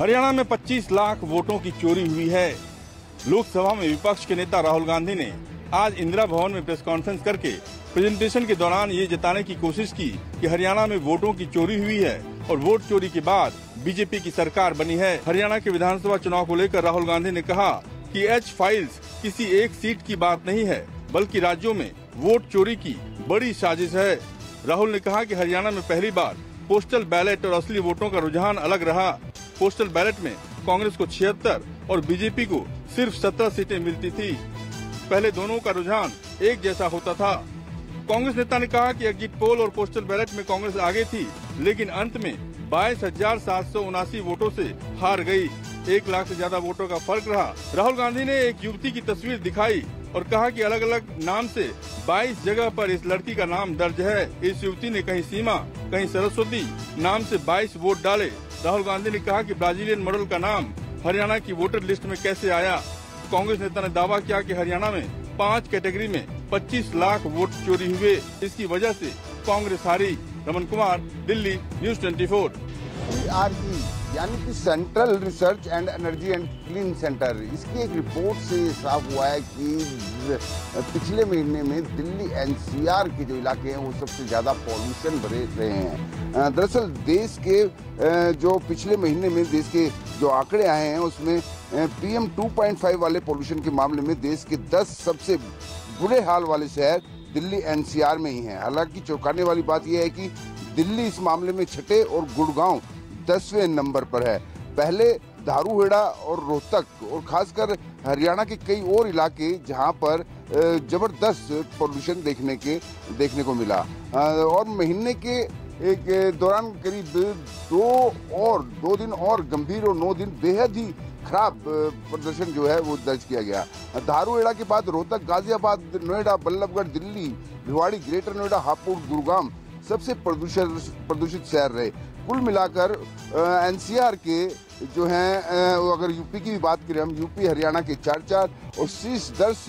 हरियाणा में 25 लाख वोटों की चोरी हुई है। लोकसभा में विपक्ष के नेता राहुल गांधी ने आज इंदिरा भवन में प्रेस कॉन्फ्रेंस करके प्रेजेंटेशन के दौरान ये जताने की कोशिश की कि हरियाणा में वोटों की चोरी हुई है और वोट चोरी के बाद बीजेपी की सरकार बनी है। हरियाणा के विधानसभा चुनाव को लेकर राहुल गांधी ने कहा कि एच फाइल्स किसी एक सीट की बात नहीं है, बल्कि राज्यों में वोट चोरी की बड़ी साजिश है। राहुल ने कहा कि हरियाणा में पहली बार पोस्टल बैलेट और असली वोटों का रुझान अलग रहा। पोस्टल बैलेट में कांग्रेस को 76 और बीजेपी को सिर्फ 17 सीटें मिलती थी। पहले दोनों का रुझान एक जैसा होता था। कांग्रेस नेता ने कहा कि एग्जिट पोल और पोस्टल बैलेट में कांग्रेस आगे थी, लेकिन अंत में 22,779 वोटों से हार गई। 1 लाख से ज्यादा वोटों का फर्क रहा। राहुल गांधी ने एक युवती की तस्वीर दिखाई और कहा कि अलग अलग नाम से 22 जगह पर इस लड़की का नाम दर्ज है। इस युवती ने कहीं सीमा, कहीं सरस्वती नाम से 22 वोट डाले। राहुल गांधी ने कहा कि ब्राजीलियन मॉडल का नाम हरियाणा की वोटर लिस्ट में कैसे आया। कांग्रेस नेता ने दावा किया कि हरियाणा में 5 कैटेगरी में 25 लाख वोट चोरी हुए, इसकी वजह से कांग्रेस हारी। रमन कुमार, दिल्ली, न्यूज 24। CRE यानी कि central research and energy and clean centre, इसकी एक रिपोर्ट से साफ हुआ है कि पिछले महीने में दिल्ली NCR के जो इलाके हैं वो सबसे ज्यादा पॉल्यूशन भरे रहे हैं। दरअसल देश के जो पिछले महीने में देश के जो आंकड़े आए हैं उसमें PM 2.5 वाले पॉल्यूशन के मामले में देश के 10 सबसे बुरे हाल वाले शहर दिल्ली NCR में ही हैं। हालांकि चौंकाने वाली बात यह है कि दिल्ली इस मामले में 6ठे और गुड़गांव 10वें नंबर पर है। पहले धारूहेड़ा और रोहतक और खासकर हरियाणा के कई और इलाके जहां पर जबरदस्त पॉल्यूशन देखने को मिला। और महीने के एक दौरान करीब 2 दिन और गंभीर और 9 दिन बेहद ही खराब प्रदर्शन जो है वो दर्ज किया गया। धारूहेड़ा के बाद रोहतक, गाजियाबाद, नोएडा, बल्लभगढ़, दिल्ली, भिवाड़ी, ग्रेटर नोएडा, हापुड़, गुरुग्राम सबसे प्रदूषित शहर रहे। कुल मिलाकर NCR के जो हैं, अगर यूपी की भी बात करें हम, यूपी हरियाणा के 4 और शीर्ष 10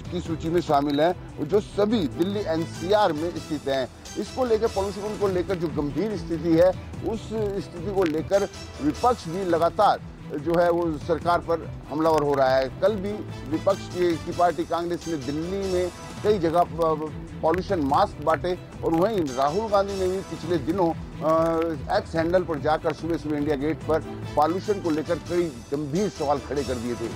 की सूची में शामिल हैं, जो सभी दिल्ली NCR में स्थित हैं। इसको लेकर पॉल्यूशन को लेकर जो गंभीर स्थिति है, उस स्थिति को लेकर विपक्ष भी लगातार जो है वो सरकार पर हमलावर हो रहा है। कल भी विपक्ष की पार्टी कांग्रेस ने दिल्ली में कई जगह पॉल्यूशन मास्क बांटे और वहीं राहुल गांधी ने भी पिछले दिनों एक्स हैंडल पर जाकर सुबह इंडिया गेट पर पॉल्यूशन को लेकर कई गंभीर सवाल खड़े कर दिए थे।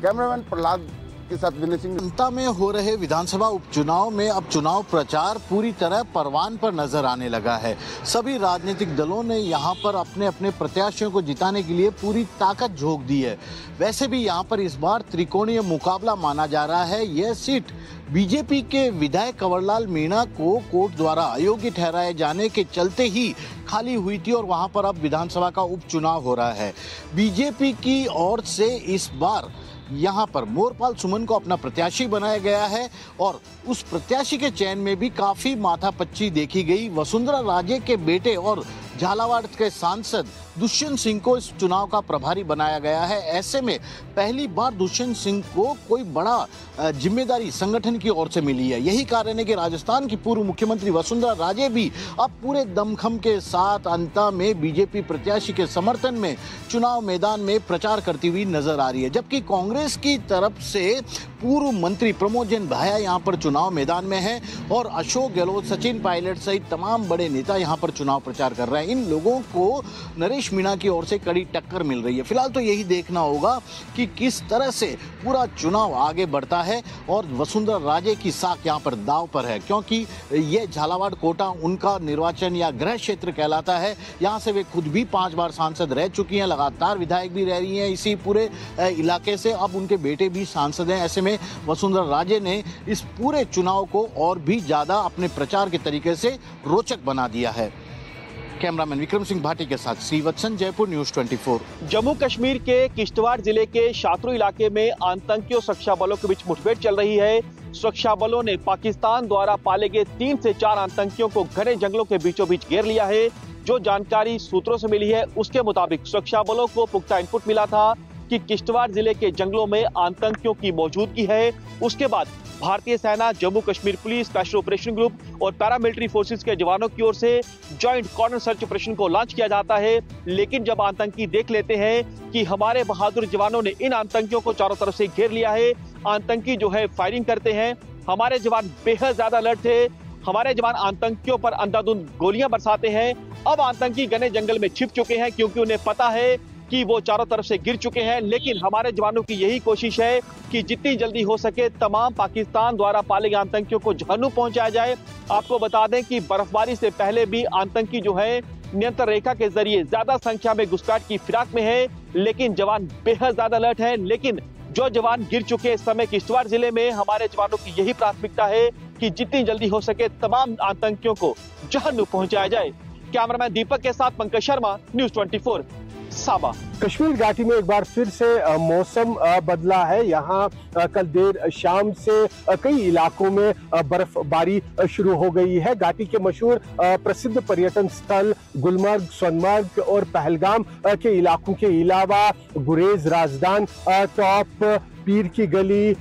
कैमरामैन प्रहलाद के साथ विनय सिंह। जनता में हो रहे विधानसभा उपचुनाव में अब चुनाव प्रचार पूरी तरह परवान पर नजर आने लगा है। सभी राजनीतिक दलों ने यहां पर अपने अपने प्रत्याशियों को जिताने के लिए पूरी ताकत झोंक दी है। वैसे भी यहां पर इस बार त्रिकोणीय मुकाबला माना जा रहा है। यह सीट बीजेपी के विधायक कंवरलाल मीणा को कोर्ट द्वारा अयोग्य ठहराए जाने के चलते ही खाली हुई थी और वहां पर अब विधानसभा का उपचुनाव हो रहा है। बीजेपी की ओर से इस बार यहाँ पर मोरपाल सुमन को अपना प्रत्याशी बनाया गया है और उस प्रत्याशी के चयन में भी काफी माथापच्ची देखी गई। वसुंधरा राजे के बेटे और झालावाड़ के सांसद दुष्यंत सिंह को इस चुनाव का प्रभारी बनाया गया है। ऐसे में पहली बार दुष्यंत सिंह को कोई बड़ा जिम्मेदारी संगठन की ओर से मिली है। यही कारण है कि राजस्थान की पूर्व मुख्यमंत्री वसुंधरा राजे भी अब पूरे दमखम के साथ अंता में बीजेपी प्रत्याशी के समर्थन में चुनाव मैदान में प्रचार करती हुई नजर आ रही है। जबकि कांग्रेस की तरफ से पूर्व मंत्री प्रमोद जैन भाया यहाँ पर चुनाव मैदान में है और अशोक गहलोत, सचिन पायलट सहित तमाम बड़े नेता यहाँ पर चुनाव प्रचार कर रहे हैं। इन लोगों को नरेश मीणा की ओर से कड़ी टक्कर मिल रही है। फिलहाल तो यही देखना होगा कि किस तरह से पूरा चुनाव आगे बढ़ता है और वसुंधरा राजे की साख यहाँ पर दांव पर है, क्योंकि ये झालावाड़ कोटा उनका निर्वाचन या गृह क्षेत्र कहलाता है। यहाँ से वे खुद भी 5 बार सांसद रह चुकी हैं, लगातार विधायक भी रह रही हैं इसी पूरे इलाके से। अब उनके बेटे भी सांसद हैं। ऐसे में वसुंधरा राजे ने इस पूरे चुनाव को और भी ज्यादा अपने प्रचार के तरीके से रोचक बना दिया है। कैमरामैन विक्रम सिंह भाटी के साथ श्रीवत्सन, जयपुर, न्यूज 24। जम्मू कश्मीर के किश्तवाड़ जिले के शात्रू इलाके में आतंकियों सुरक्षा बलों के बीच मुठभेड़ चल रही है। सुरक्षा बलों ने पाकिस्तान द्वारा पाले गए 3 से 4 आतंकियों को घने जंगलों के बीचों बीच घेर लिया है। जो जानकारी सूत्रों से मिली है उसके मुताबिक सुरक्षा बलों को पुख्ता इनपुट मिला था कि किश्तवाड़ जिले के जंगलों में आतंकियों की मौजूदगी है। उसके बाद भारतीय सेना, Jammu Kashmir police, special operation group और पैरामिलिट्री फोर्सेस के जवानों की ओर से जॉइंट कॉर्नर सर्च ऑपरेशन को लॉन्च किया जाता है। लेकिन जब आतंकी देख लेते हैं कि हमारे बहादुर जवानों ने इन आतंकियों को चारों तरफ से घेर लिया है, आतंकी जो है फायरिंग करते हैं। हमारे जवान बेहद ज्यादा अलर्ट थे। हमारे जवान आतंकियों पर अंधाधुंध गोलियां बरसाते हैं। अब आतंकी घने जंगल में छिप चुके हैं क्योंकि उन्हें पता है कि वो चारों तरफ से गिर चुके हैं। लेकिन हमारे जवानों की यही कोशिश है कि जितनी जल्दी हो सके तमाम पाकिस्तान द्वारा पाले गए आतंकियों को जहन्नुम पहुंचाया जाए। आपको बता दें कि बर्फबारी से पहले भी आतंकी जो है नियंत्रण रेखा के जरिए ज्यादा संख्या में घुसपैठ की फिराक में है, लेकिन जवान बेहद ज्यादा अलर्ट है। लेकिन जो जवान गिर चुके इस समय किश्तवाड़ जिले में, हमारे जवानों की यही प्राथमिकता है कि जितनी जल्दी हो सके तमाम आतंकियों को जहन्नुम पहुंचाया जाए। कैमरामैन दीपक के साथ पंकज शर्मा, न्यूज़ 24 साबा। कश्मीर घाटी में एक बार फिर से मौसम बदला है। यहाँ कल देर शाम से कई इलाकों में बर्फबारी शुरू हो गई है। घाटी के मशहूर प्रसिद्ध पर्यटन स्थल गुलमर्ग, सोनमर्ग और पहलगाम के इलाकों के अलावा गुरेज, राजदान, टॉप, पीर की गली,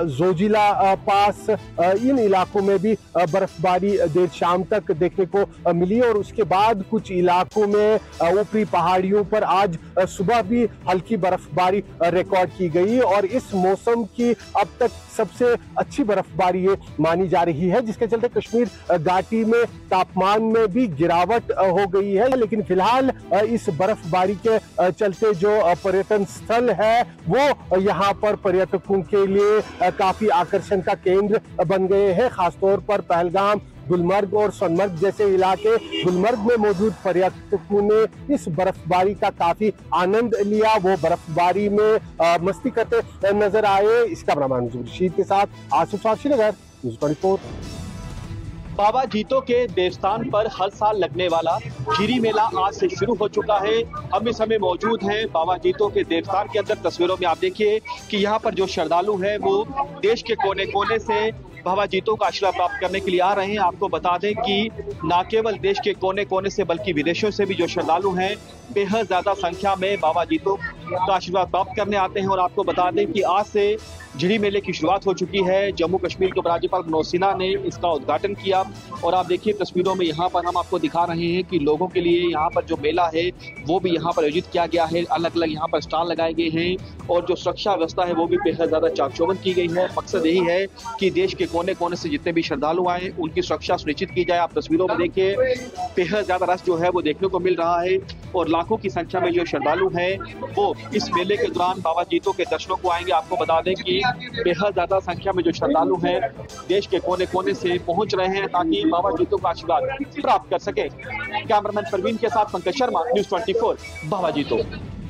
जोजिला पास, इन इलाकों में भी बर्फबारी देर शाम तक देखने को मिली और उसके बाद कुछ इलाकों में ऊपरी पहाड़ियों पर आज सुबह भी हल्की बर्फबारी रिकॉर्ड की गई और इस मौसम की अब तक सबसे अच्छी बर्फबारी ये मानी जा रही है, जिसके चलते कश्मीर घाटी में तापमान में भी गिरावट हो गई है। लेकिन फिलहाल इस बर्फबारी के चलते जो पर्यटन स्थल है वो यहाँ पर पर्यटकों के लिए काफी आकर्षण का केंद्र बन गए हैं। खासतौर पर पहलगाम, गुलमर्ग और सोनमर्ग जैसे इलाके, गुलमर्ग में मौजूद पर्यटकों ने इस बर्फबारी का काफी आनंद लिया। वो बर्फबारी में मस्ती करते नजर आए। इसका कैमरामैन रशीद के साथ आसिफ श्रीनगर, न्यूज़ 24। बाबा जीतो के देवस्थान पर हर साल लगने वाला झिरी मेला आज से शुरू हो चुका है। हम इस समय मौजूद हैं बाबा जीतो के देवस्थान के अंदर। तस्वीरों में आप देखिए कि यहाँ पर जो श्रद्धालु हैं वो देश के कोने कोने से बाबा जीतो का आशीर्वाद प्राप्त करने के लिए आ रहे हैं। आपको बता दें कि न केवल देश के कोने कोने से बल्कि विदेशों से भी जो श्रद्धालु हैं बेहद ज्यादा संख्या में बाबा जीतो का आशीर्वाद प्राप्त करने आते हैं। और आपको बता दें कि आज से झिरी मेले की शुरुआत हो चुकी है। जम्मू कश्मीर के उपराज्यपाल मनोज सिन्हा ने इसका उद्घाटन किया और आप देखिए तस्वीरों में यहाँ पर हम आपको दिखा रहे हैं कि लोगों के लिए यहाँ पर जो मेला है वो भी यहाँ पर आयोजित किया गया है। अलग अलग यहाँ पर स्टॉल लगाए गए हैं और जो सुरक्षा व्यवस्था है वो भी बेहद ज्यादा चाक चौबंद की गई है। मकसद यही है कि देश के कोने कोने से जितने भी श्रद्धालु आए उनकी सुरक्षा सुनिश्चित की जाए। आप तस्वीरों में देखिए बेहद ज्यादा रश जो है वो देखने को मिल रहा है और लाखों की संख्या में जो श्रद्धालु हैं वो इस मेले के दौरान बाबा जीतो के दर्शनों को आएंगे। आपको बता दें कि बेहद ज्यादा संख्या में जो श्रद्धालु हैं देश के कोने कोने से पहुंच रहे हैं ताकि बाबा जीतो का आशीर्वाद प्राप्त कर सके। कैमरामैन परवीन के साथ पंकज शर्मा, न्यूज़ 24, बाबा जीतो।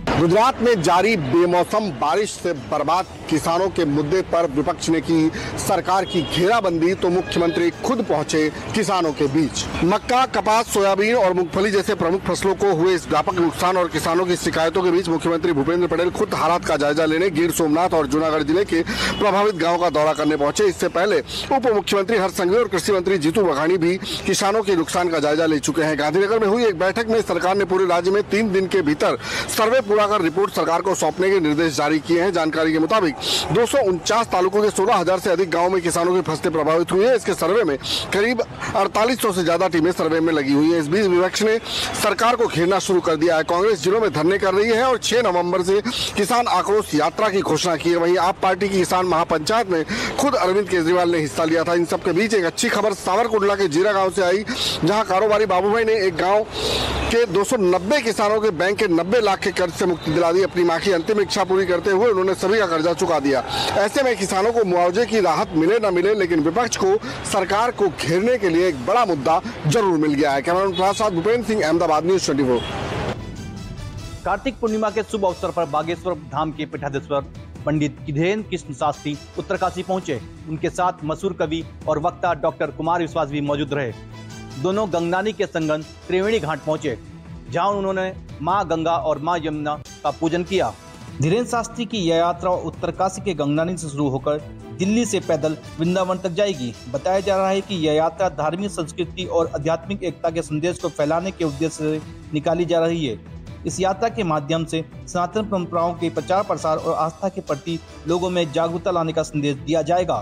गुजरात में जारी बेमौसम बारिश से बर्बाद किसानों के मुद्दे पर विपक्ष ने की सरकार की घेराबंदी तो मुख्यमंत्री खुद पहुंचे किसानों के बीच। मक्का, कपास, सोयाबीन और मूंगफली जैसे प्रमुख फसलों को हुए इस व्यापक नुकसान और किसानों की शिकायतों के बीच मुख्यमंत्री भूपेंद्र पटेल खुद हालात का जायजा लेने गिर सोमनाथ और जूनागढ़ जिले के प्रभावित गाँव का दौरा करने पहुंचे। इससे पहले उप मुख्यमंत्री हर्ष संघवी और कृषि मंत्री जीतू वघानी भी किसानों के नुकसान का जायजा ले चुके हैं। गांधीनगर में हुई एक बैठक में सरकार ने पूरे राज्य में 3 दिन के भीतर सर्वे पूरा कर रिपोर्ट सरकार को सौंपने के निर्देश जारी किए हैं। जानकारी के मुताबिक 249 तालुकों के 16,000 से अधिक गांवों में किसानों की फसलें प्रभावित हुई है। इसके सर्वे में करीब 4800 से ज्यादा टीमें सर्वे में लगी हुई है। इस बीच विपक्ष ने सरकार को घेरना शुरू कर दिया है। कांग्रेस जिलों में धरने कर रही है और 6 नवंबर से किसान आक्रोश यात्रा की घोषणा की है। वहीं आप पार्टी की किसान महापंचायत में खुद अरविंद केजरीवाल ने हिस्सा लिया था। इन सबके बीच एक अच्छी खबर सावरकुंडला के जीरा गाँव से आई, जहाँ कारोबारी बाबूभाई ने एक गाँव के 290 किसानों के बैंक के 90 लाख के कर्ज से मुक्ति दिला दी। अपनी मां की अंतिम इच्छा पूरी करते हुए उन्होंने सभी का कर्जा चुका दिया। ऐसे में किसानों को मुआवजे की राहत मिले न मिले, लेकिन विपक्ष को सरकार को घेरने के लिए एक बड़ा मुद्दा जरूर मिल गया है। कैमरामैन के साथ भूपेंद्र सिंह, अहमदाबाद, न्यूज़ 24। कार्तिक पूर्णिमा के शुभ अवसर पर बागेश्वर धाम के पीठाधीश्वर पंडित गिधेन्द्र कृष्ण शास्त्री उत्तरकाशी पहुंचे। उनके साथ मशहूर कवि और वक्ता डॉक्टर कुमार विश्वास भी मौजूद रहे। दोनों गंगनानी के संगम त्रिवेणी घाट पहुंचे, जहां उन्होंने मां गंगा और मां यमुना का पूजन किया। धीरेन्द्र शास्त्री की यह यात्रा उत्तरकाशी के गंगनानी से शुरू होकर दिल्ली से पैदल वृंदावन तक जाएगी। बताया जा रहा है कि यह यात्रा धार्मिक संस्कृति और आध्यात्मिक एकता के संदेश को फैलाने के उद्देश्य से निकाली जा रही है। इस यात्रा के माध्यम से सनातन परंपराओं के प्रचार प्रसार और आस्था के प्रति लोगों में जागरूकता लाने का संदेश दिया जाएगा।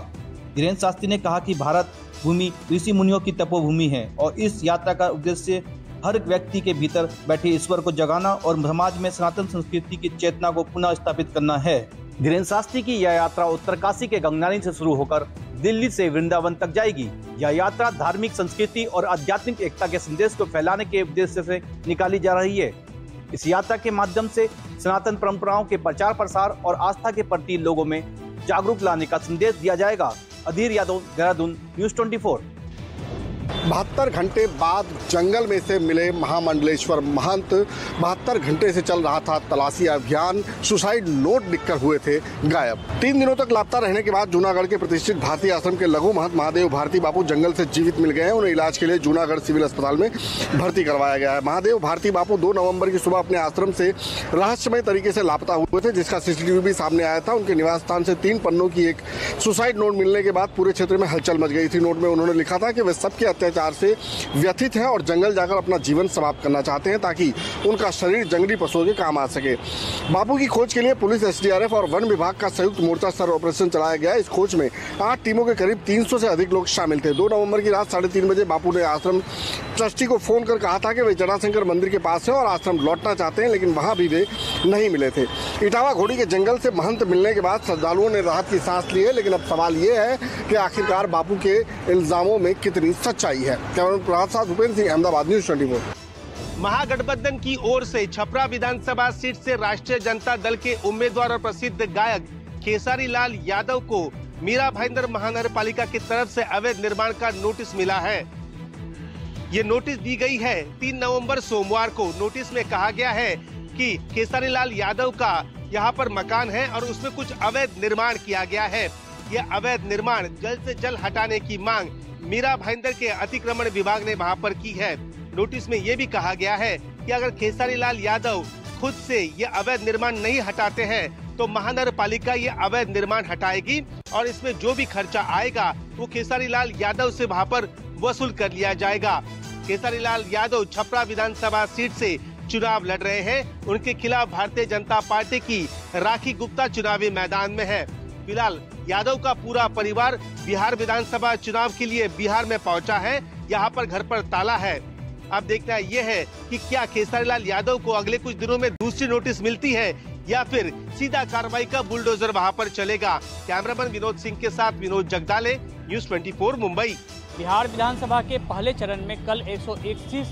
धीरेन्द्र शास्त्री ने कहा कि भारत भूमि ऋषि मुनियों की तपोभूमि है और इस यात्रा का उद्देश्य हर व्यक्ति के भीतर बैठे ईश्वर को जगाना और समाज में सनातन संस्कृति की चेतना को पुनः स्थापित करना है। धीरेन्द्र शास्त्री की यह यात्रा उत्तरकाशी के गंगनानी से शुरू होकर दिल्ली से वृंदावन तक जाएगी। यह यात्रा धार्मिक संस्कृति और आध्यात्मिक एकता के संदेश को फैलाने के उद्देश्य से निकाली जा रही है। इस यात्रा के माध्यम से सनातन परंपराओं के प्रचार प्रसार और आस्था के प्रति लोगों में जागरूक लाने का संदेश दिया जाएगा। अधीर यादव, देहरादून, न्यूज़ 24। 72 घंटे बाद जंगल में से मिले महामंडलेश्वर महंत। 72 घंटे से चल रहा था तलाशी अभियान। सुसाइड नोट लिखकर हुए थे गायब। 3 दिनों तक लापता रहने के बाद जूनागढ़ के प्रतिष्ठित भारतीय आश्रम के लघु महंत महादेव भारती बापू जंगल से जीवित मिल गए हैं। उन्हें इलाज के लिए जूनागढ़ सिविल अस्पताल में भर्ती करवाया गया है। महादेव भारती बापू 2 नवंबर की सुबह अपने आश्रम से रहस्यमय तरीके से लापता हुए थे, जिसका CCTV भी सामने आया था। उनके निवास स्थान से 3 पन्नों की एक सुसाइड नोट मिलने के बाद पूरे क्षेत्र में हलचल मच गई थी। नोट में उन्होंने लिखा था कि वे सबके अत्याचार से व्यथित हैं और जंगल जाकर अपना जीवन समाप्त करना चाहते हैं ताकि उनका शरीर जंगली पशुओं के काम आ सके। बापू की खोज के लिए पुलिस, SDRF और वन विभाग का संयुक्त मोर्चा स्तर ऑपरेशन चलाया गया। इस खोज में 8 टीमों के करीब 300 से अधिक लोग शामिल थे। 2 नवंबर की रात 3:30 बजे बापू ने आश्रम ट्रस्टी को फोन कर कहा था कि वे जटाशंकर मंदिर के पास हैं और आश्रम लौटना चाहते हैं, लेकिन वहां भी वे नहीं मिले थे। इटावा घोड़ी के जंगल से महंत मिलने के बाद श्रद्धालुओं ने राहत की सांस ली है, लेकिन अब सवाल ये है कि आखिरकार बापू के इल्जामों में कितनी सच्चाई है। भूपेंद्र सिंह, अहमदाबाद, न्यूज़ 24। महागठबंधन की ओर से छपरा विधानसभा सीट से राष्ट्रीय जनता दल के उम्मीदवार और प्रसिद्ध गायक खेसारी लाल यादव को मीरा भाईंदर महानगर पालिका की तरफ से अवैध निर्माण का नोटिस मिला है। ये नोटिस दी गई है 3 नवंबर सोमवार को। नोटिस में कहा गया है कि खेसारी लाल यादव का यहाँ पर मकान है और उसमें कुछ अवैध निर्माण किया गया है। ये अवैध निर्माण जल्द से जल्द हटाने की मांग मीरा भाईंदर के अतिक्रमण विभाग ने वहां पर की है। नोटिस में ये भी कहा गया है कि अगर खेसारी लाल यादव खुद से ये अवैध निर्माण नहीं हटाते हैं तो महानगर पालिका ये अवैध निर्माण हटाएगी और इसमें जो भी खर्चा आएगा वो खेसारी लाल यादव से वहां पर वसूल कर लिया जाएगा। खेसारी लाल यादव छपरा विधानसभा सीट से चुनाव लड़ रहे हैं। उनके खिलाफ भारतीय जनता पार्टी की राखी गुप्ता चुनावी मैदान में है। फिलहाल यादव का पूरा परिवार बिहार विधानसभा चुनाव के लिए बिहार में पहुंचा है। यहाँ पर घर पर ताला है। अब देखना ये है कि क्या खेसारी लाल यादव को अगले कुछ दिनों में दूसरी नोटिस मिलती है या फिर सीधा कार्रवाई का बुलडोजर वहाँ पर चलेगा। कैमरामैन विनोद सिंह के साथ विनोद जगदाले, न्यूज़ 24 मुंबई। बिहार विधानसभा के पहले चरण में कल 131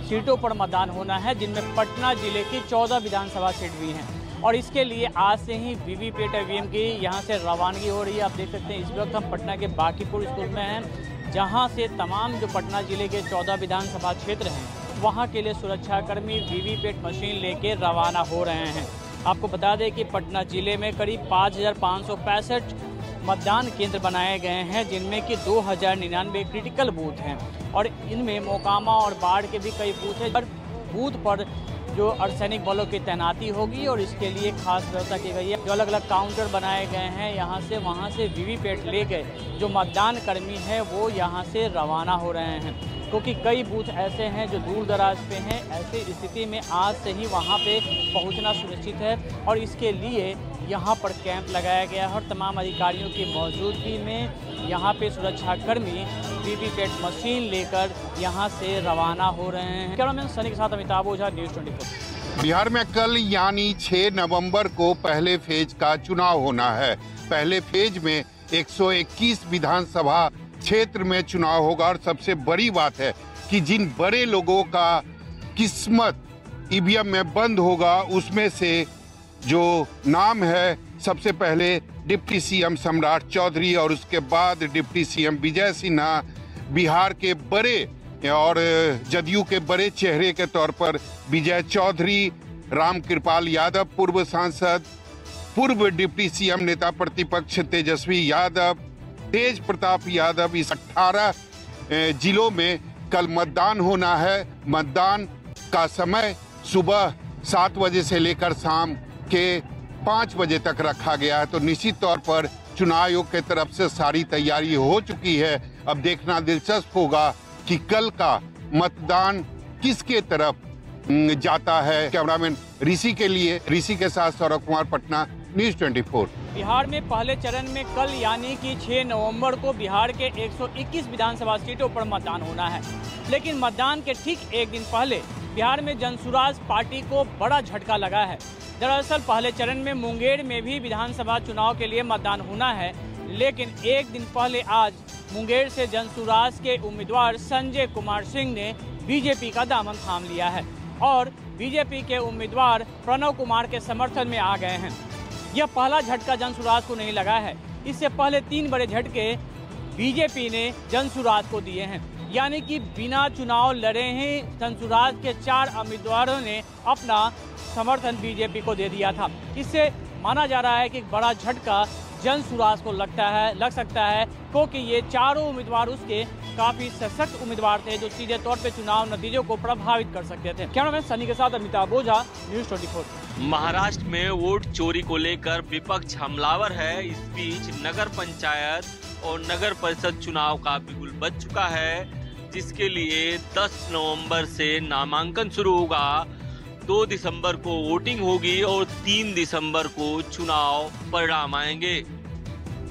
सीटों पर मतदान होना है, जिनमें पटना जिले की 14 विधानसभा सीट भी हैं और इसके लिए आज से ही वीवीपैट ईवीएम की यहाँ से रवानगी हो रही है। आप देख सकते हैं इस वक्त हम पटना के बांकीपुर स्कूल में हैं, जहाँ से तमाम जो पटना जिले के 14 विधानसभा क्षेत्र हैं वहाँ के लिए सुरक्षाकर्मी वीवीपैट मशीन लेके रवाना हो रहे हैं। आपको बता दें कि पटना जिले में करीब 5565 मतदान केंद्र बनाए गए हैं, जिनमें कि 2099 क्रिटिकल बूथ हैं और इनमें मोकामा और बाढ़ के भी कई बूथ हैं। बूथ पर जो अर्धसैनिक बलों की तैनाती होगी और इसके लिए खास व्यवस्था की गई है। जो अलग अलग काउंटर बनाए गए हैं, यहाँ से वहाँ से वीवीपैट लेके जो मतदान कर्मी हैं वो यहाँ से रवाना हो रहे हैं, क्योंकि कई बूथ ऐसे हैं जो दूर दराज पे हैं। ऐसी स्थिति में आज से ही वहाँ पे पहुँचना सुनिश्चित है और इसके लिए यहाँ पर कैंप लगाया गया है और तमाम अधिकारियों की मौजूदगी में यहाँ पे सुरक्षाकर्मी वीवीपैट मशीन लेकर यहाँ से रवाना हो रहे हैं। कैमरामैन सनी के साथ अमिताभ ओझा, न्यूज़ 24। बिहार में कल यानी 6 नवंबर को पहले फेज का चुनाव होना है। पहले फेज में 121 विधानसभा क्षेत्र में चुनाव होगा और सबसे बड़ी बात है कि जिन बड़े लोगों का किस्मत ईवीएम में बंद होगा उसमें से जो नाम है, सबसे पहले डिप्टी सीएम सम्राट चौधरी और उसके बाद डिप्टी सीएम विजय सिन्हा, बिहार के बड़े और जदयू के बड़े चेहरे के तौर पर विजय चौधरी, रामकृपाल यादव पूर्व सांसद, पूर्व डिप्टी सीएम नेता प्रतिपक्ष तेजस्वी यादव, तेज प्रताप यादव, इस 18 जिलों में कल मतदान होना है। मतदान का समय सुबह 7 बजे से लेकर शाम के 5 बजे तक रखा गया है। तो निश्चित तौर पर चुनाव आयोग की तरफ से सारी तैयारी हो चुकी है। अब देखना दिलचस्प होगा कि कल का मतदान किसके तरफ जाता है। कैमरामैन ऋषि के लिए, ऋषि के साथ सौरभ कुमार, पटना, न्यूज़ 24। बिहार में पहले चरण में कल यानी कि 6 नवंबर को बिहार के 121 विधानसभा सीटों पर मतदान होना है। लेकिन मतदान के ठीक एक दिन पहले बिहार में जनसुराज पार्टी को बड़ा झटका लगा है। दरअसल पहले चरण में मुंगेर में भी विधानसभा चुनाव के लिए मतदान होना है, लेकिन एक दिन पहले आज मुंगेर से जनसुराज के उम्मीदवार संजय कुमार सिंह ने बीजेपी का दामन थाम लिया है और बीजेपी के उम्मीदवार प्रणव कुमार के समर्थन में आ गए हैं। यह पहला झटका जनसुराज को नहीं लगा है। इससे पहले 3 बड़े झटके बीजेपी ने जनसुराज को दिए हैं, यानी कि बिना चुनाव लड़े ही जनसुराज के 4 उम्मीदवारों ने अपना समर्थन बीजेपी को दे दिया था। इससे माना जा रहा है कि बड़ा झटका जनसुराज को लग सकता है, क्योंकि ये चारों उम्मीदवार उसके काफी सशक्त उम्मीदवार थे जो सीधे तौर पे चुनाव नतीजों को प्रभावित कर सकते थे। कैमरामैन सनी के साथ अमिताभ ओझा, न्यूज़ 24। महाराष्ट्र में वोट चोरी को लेकर विपक्ष हमलावर है। इस बीच नगर पंचायत और नगर परिषद चुनाव का बिगुल बज चुका है, जिसके लिए 10 नवंबर से नामांकन शुरू होगा। 2 दिसंबर को वोटिंग होगी और 3 दिसंबर को चुनाव परिणाम आएंगे।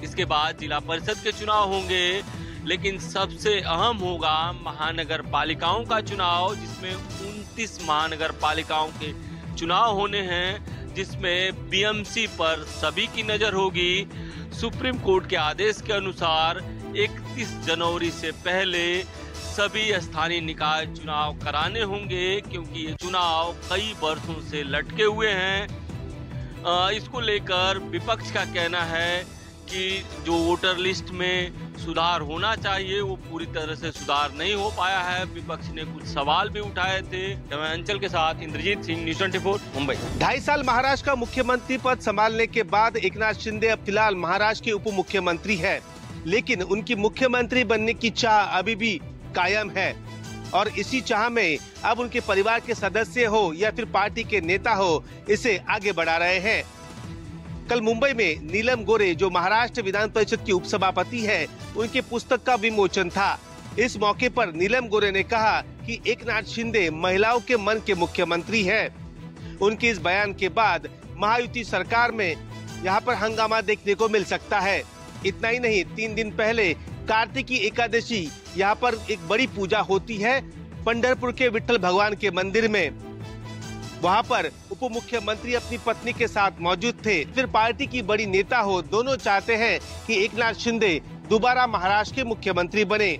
इसके बाद जिला परिषद के चुनाव होंगे, लेकिन सबसे अहम होगा महानगर पालिकाओं का चुनाव, जिसमें 29 महानगर पालिकाओं के चुनाव होने हैं, जिसमें बीएमसी पर सभी की नजर होगी। सुप्रीम कोर्ट के आदेश के अनुसार 31 जनवरी से पहले सभी स्थानीय निकाय चुनाव कराने होंगे, क्योंकि ये चुनाव कई वर्षों से लटके हुए हैं। इसको लेकर विपक्ष का कहना है कि जो वोटर लिस्ट में सुधार होना चाहिए वो पूरी तरह से सुधार नहीं हो पाया है। विपक्ष ने कुछ सवाल भी उठाए थे। अंचल के साथ इंद्रजीत सिंह, न्यूज़ 24, मुंबई। 2.5 साल महाराष्ट्र का मुख्यमंत्री पद संभालने के बाद एकनाथ शिंदे अब फिलहाल महाराष्ट्र के उप मुख्यमंत्री है, लेकिन उनकी मुख्यमंत्री बनने की चाह अभी भी कायम है और इसी चाह में अब उनके परिवार के सदस्य हो या फिर पार्टी के नेता हो, इसे आगे बढ़ा रहे हैं। कल मुंबई में नीलम गोरे, जो महाराष्ट्र विधान परिषद की उपसभापति है, उनके पुस्तक का विमोचन था। इस मौके पर नीलम गोरे ने कहा कि एकनाथ शिंदे महिलाओं के मन के मुख्यमंत्री हैं। उनके इस बयान के बाद महायुति सरकार में यहाँ पर हंगामा देखने को मिल सकता है। इतना ही नहीं, 3 दिन पहले कार्तिकी एकादशी यहाँ पर एक बड़ी पूजा होती है पंढरपुर के विट्ठल भगवान के मंदिर में। वहाँ पर उप मुख्यमंत्री अपनी पत्नी के साथ मौजूद थे। फिर पार्टी की बड़ी नेता हो, दोनों चाहते हैं कि एकनाथ शिंदे दोबारा महाराष्ट्र के मुख्यमंत्री बने।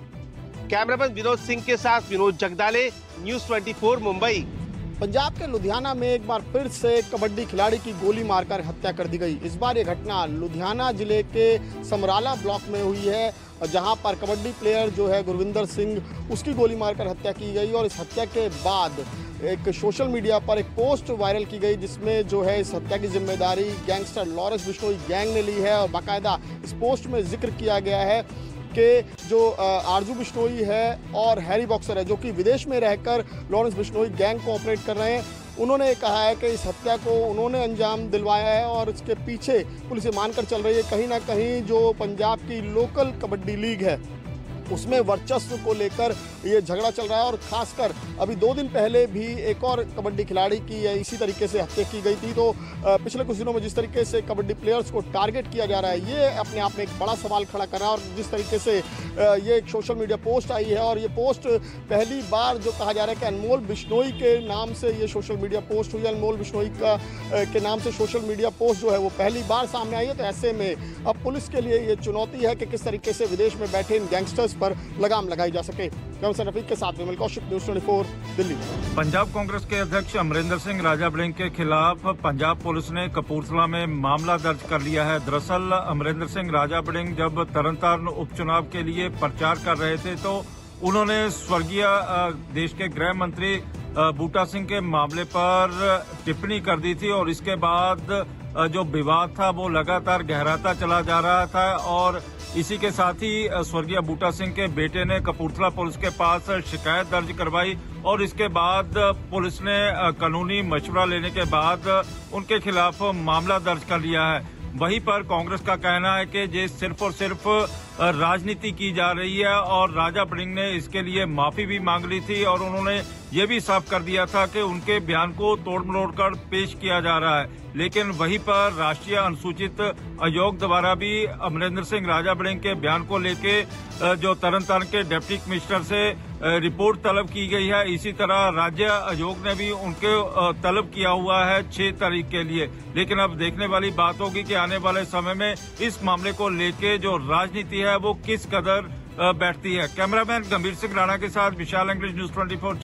कैमरामैन विनोद सिंह के साथ विनोद जगदाले, न्यूज़ 24, मुंबई। पंजाब के लुधियाना में एक बार फिर से कबड्डी खिलाड़ी की गोली मारकर हत्या कर दी गई। इस बार ये घटना लुधियाना जिले के समराला ब्लॉक में हुई है, जहां पर कबड्डी प्लेयर जो है गुरविंदर सिंह, उसकी गोली मारकर हत्या की गई। और इस हत्या के बाद एक सोशल मीडिया पर एक पोस्ट वायरल की गई, जिसमें जो है इस हत्या की जिम्मेदारी गैंगस्टर लॉरेंस बिश्नोई गैंग ने ली है। और बाकायदा इस पोस्ट में जिक्र किया गया है कि जो आरजू बिश्नोई है और हैरी बॉक्सर है, जो कि विदेश में रहकर लॉरेंस बिश्नोई गैंग को ऑपरेट कर रहे हैं, उन्होंने कहा है कि इस हत्या को उन्होंने अंजाम दिलवाया है और इसके पीछे पुलिस मानकर चल रही है कहीं ना कहीं जो पंजाब की लोकल कबड्डी लीग है उसमें वर्चस्व को लेकर ये झगड़ा चल रहा है। और खासकर अभी 2 दिन पहले भी एक और कबड्डी खिलाड़ी की इसी तरीके से हत्या की गई थी। तो पिछले कुछ दिनों में जिस तरीके से कबड्डी प्लेयर्स को टारगेट किया जा रहा है, ये अपने आप में एक बड़ा सवाल खड़ा कर रहा है। और जिस तरीके से ये एक सोशल मीडिया पोस्ट आई है, और ये पोस्ट पहली बार जो कहा जा रहा है कि अनमोल बिश्नोई के नाम से ये सोशल मीडिया पोस्ट हुई, अनमोल बिश्नोई के नाम से सोशल मीडिया पोस्ट जो है वो पहली बार सामने आई है। तो ऐसे में अब पुलिस के लिए ये चुनौती है कि किस तरीके से विदेश में बैठे इन गैंगस्टर्स पर लगाम लगाई जा सके। रफीक के साथ विमल कौशिक, न्यूज़ 24, दिल्ली। पंजाब कांग्रेस के अध्यक्ष अमरिंदर सिंह राजा वड़िंग के खिलाफ पंजाब पुलिस ने कपूरथला में मामला दर्ज कर लिया है। दरअसल अमरिंदर सिंह राजा वड़िंग जब तरनताਰਨ उपचुनाव के लिए प्रचार कर रहे थे तो उन्होंने स्वर्गीय देश के गृह मंत्री बूटा सिंह के मामले पर टिप्पणी कर दी थी और इसके बाद जो विवाद था वो लगातार गहराता चला जा रहा था। और इसी के साथ ही स्वर्गीय बूटा सिंह के बेटे ने कपूरथला पुलिस के पास शिकायत दर्ज करवाई और इसके बाद पुलिस ने कानूनी मशवरा लेने के बाद उनके खिलाफ मामला दर्ज कर लिया है। वहीं पर कांग्रेस का कहना है कि ये सिर्फ और सिर्फ राजनीति की जा रही है और राजा वड़िंग ने इसके लिए माफी भी मांग ली थी और उन्होंने ये भी साफ कर दिया था कि उनके बयान को तोड़ मरोड़ कर पेश किया जा रहा है। लेकिन वहीं पर राष्ट्रीय अनुसूचित आयोग द्वारा भी अमरिंदर सिंह राजा बड़िंग के बयान को लेके जो तरनतारण के डिप्टी कमिश्नर से रिपोर्ट तलब की गई है। इसी तरह राज्य आयोग ने भी उनके तलब किया हुआ है 6 तारीख के लिए। लेकिन अब देखने वाली बात होगी कि आने वाले समय में इस मामले को लेके जो राजनीति है वो किस कदर बैठती है। कैमरामैन गंभीर सिंह राणा के साथ विशाल अंग्रेज, न्यूज़ 24।